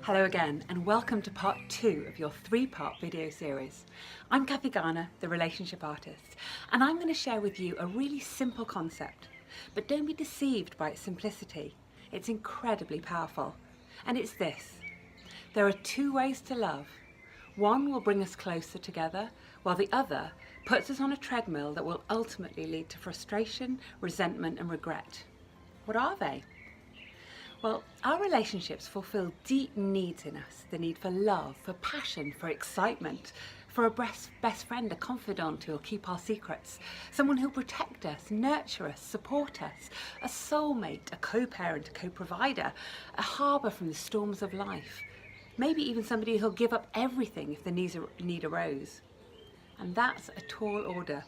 Hello again and welcome to part 2 of your 3-part video series. I'm Kathy Garner, the relationship artist, and I'm going to share with you a really simple concept. But don't be deceived by its simplicity. It's incredibly powerful. And it's this. There are 2 ways to love. One will bring us closer together, while the other puts us on a treadmill that will ultimately lead to frustration, resentment and regret. What are they? Well, our relationships fulfill deep needs in us. The need for love, for passion, for excitement, for a best friend, a confidant who'll keep our secrets, someone who'll protect us, nurture us, support us, a soulmate, a co-parent, a co-provider, a harbour from the storms of life. Maybe even somebody who'll give up everything if the need arose. And that's a tall order.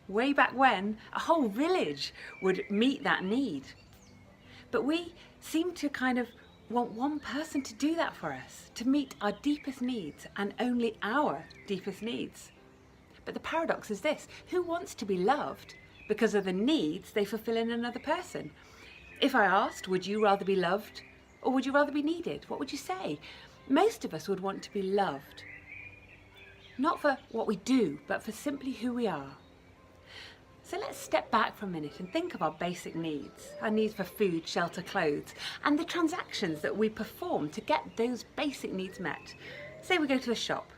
Way back when, a whole village would meet that need. But we seem to kind of want one person to do that for us, to meet our deepest needs and only our deepest needs. But the paradox is this: who wants to be loved because of the needs they fulfill in another person? If I asked, would you rather be loved or would you rather be needed? What would you say? Most of us would want to be loved. Not for what we do, but for simply who we are. So let's step back for a minute and think of our basic needs, our needs for food, shelter, clothes, and the transactions that we perform to get those basic needs met. Say we go to the shop,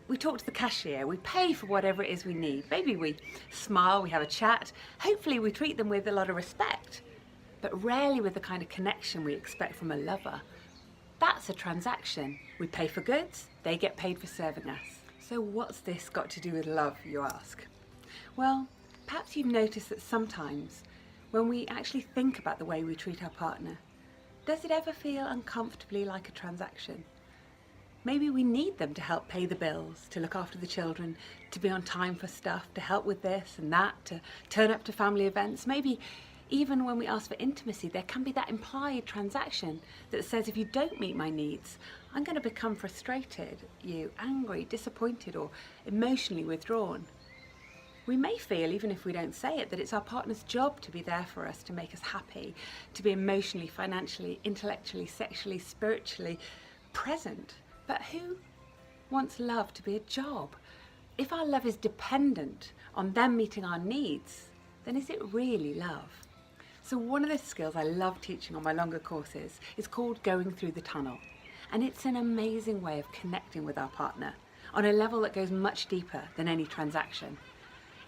we talk to the cashier, we pay for whatever it is we need. Maybe we smile, we have a chat, hopefully we treat them with a lot of respect, but rarely with the kind of connection we expect from a lover. That's a transaction. We pay for goods, they get paid for serving us. So what's this got to do with love, you ask? Well, perhaps you've noticed that sometimes when we actually think about the way we treat our partner, does it ever feel uncomfortably like a transaction? Maybe we need them to help pay the bills, to look after the children, to be on time for stuff, to help with this and that, to turn up to family events. Maybe even when we ask for intimacy, there can be that implied transaction that says, if you don't meet my needs, I'm going to become frustrated, angry, disappointed, or emotionally withdrawn. We may feel, even if we don't say it, that it's our partner's job to be there for us, to make us happy, to be emotionally, financially, intellectually, sexually, spiritually present. But who wants love to be a job? If our love is dependent on them meeting our needs, then is it really love? So one of the skills I love teaching on my longer courses is called going through the tunnel. And it's an amazing way of connecting with our partner on a level that goes much deeper than any transaction.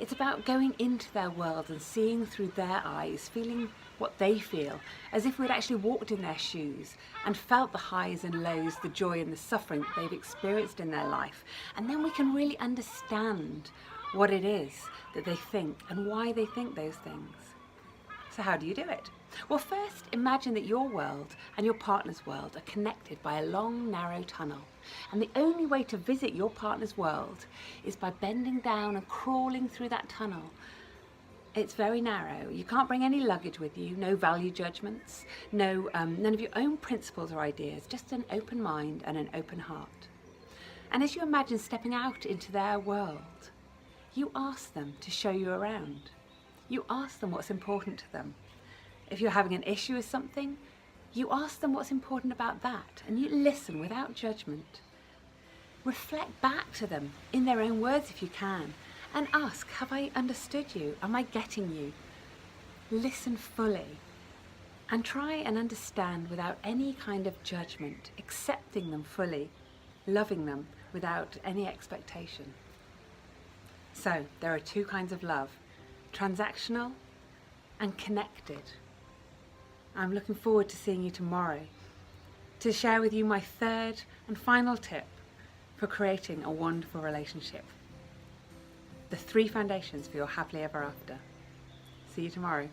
It's about going into their world and seeing through their eyes, feeling what they feel, as if we'd actually walked in their shoes and felt the highs and lows, the joy and the suffering that they've experienced in their life. And then we can really understand what it is that they think and why they think those things. So how do you do it? Well, first, imagine that your world and your partner's world are connected by a long, narrow tunnel. And the only way to visit your partner's world is by bending down and crawling through that tunnel. It's very narrow. You can't bring any luggage with you, no value judgments, none of your own principles or ideas, just an open mind and an open heart. And as you imagine stepping out into their world, you ask them to show you around. You ask them what's important to them. If you're having an issue with something, you ask them what's important about that, and you listen without judgment. Reflect back to them in their own words if you can, and ask, have I understood you? Am I getting you? Listen fully, and try and understand without any kind of judgment, accepting them fully, loving them without any expectation. So, there are 2 kinds of love: transactional and connected. I'm looking forward to seeing you tomorrow to share with you my 3rd and final tip for creating a wonderful relationship. The 3 foundations for your happily ever after. See you tomorrow.